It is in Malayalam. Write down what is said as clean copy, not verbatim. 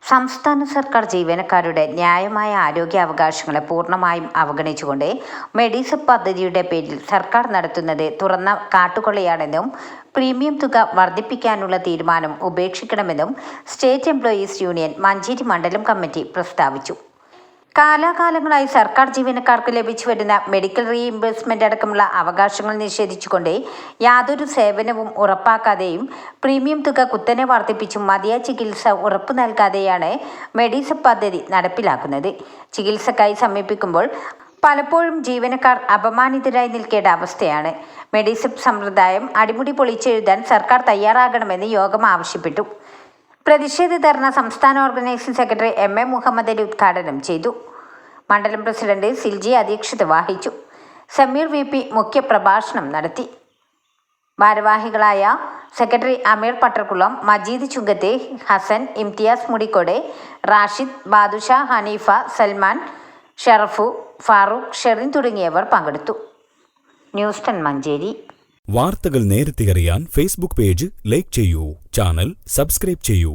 സംസ്ഥാന സർക്കാർ ജീവനക്കാരുടെ ന്യായമായ ആരോഗ്യാവകാശങ്ങളെ പൂർണ്ണമായും അവഗണിച്ചുകൊണ്ട് മെഡിസെപ് പദ്ധതിയുടെ പേരിൽ സർക്കാർ നടത്തുന്നത് തുറന്ന കാട്ടുകൊള്ളയാണെന്നും പ്രീമിയം തുക വർദ്ധിപ്പിക്കാനുള്ള തീരുമാനം ഉപേക്ഷിക്കണമെന്നും സ്റ്റേറ്റ് എംപ്ലോയീസ് യൂണിയൻ മഞ്ചേരി മണ്ഡലം കമ്മിറ്റി പ്രസ്താവിച്ചു. കാലാകാലങ്ങളായി സർക്കാർ ജീവനക്കാർക്ക് ലഭിച്ചു വരുന്ന മെഡിക്കൽ റീഇംബേഴ്സ്മെന്റ് അടക്കമുള്ള അവകാശങ്ങൾ നിഷേധിച്ചുകൊണ്ട് യാതൊരു സേവനവും ഉറപ്പാക്കാതെയും പ്രീമിയം തുക കുത്തനെ വർദ്ധിപ്പിച്ചും മതിയായ ചികിത്സ ഉറപ്പു നൽകാതെയാണ് മെഡിസെപ് പദ്ധതി നടപ്പിലാക്കുന്നത്. ചികിത്സക്കായി സമീപിക്കുമ്പോൾ പലപ്പോഴും ജീവനക്കാർ അപമാനിതരായി നിൽക്കേണ്ട അവസ്ഥയാണ്. മെഡിസെപ് സമ്പ്രദായം അടിമുടി പൊളിച്ചെഴുതാൻ സർക്കാർ തയ്യാറാകണമെന്ന് യോഗം ആവശ്യപ്പെട്ടു. പ്രതിഷേധ ധർണ സംസ്ഥാന organising secretary M A. Muhammad Ali ഉദ്ഘാടനം ചെയ്തു. മണ്ഡലം പ്രസിഡന്റ് സിൽജി അധ്യക്ഷത വഹിച്ചു. സമീർ വി.പി. മുഖ്യപ്രഭാഷണം നടത്തി. ഭാരവാഹികളായ സെക്രട്ടറി അമീർ പട്ടർകുളം, മജീദ് ചുങ്കത്തെ, ഹസൻ, ഇംതിയാസ് മുടിക്കോട്, റാഷിദ്, ബാദുഷ, ഹനീഫ, സൽമാൻ, ഷറഫു, ഫാറൂഖ്, ഷെറിൻ തുടങ്ങിയവർ പങ്കെടുത്തു. ന്യൂസ് 10 മഞ്ചേരി. വാർത്തകൾ നേരത്തെ അറിയാൻ ഫേസ്ബുക്ക് പേജ് ലൈക്ക് ചെയ്യൂ, ചാനൽ സബ്സ്ക്രൈബ് ചെയ്യൂ.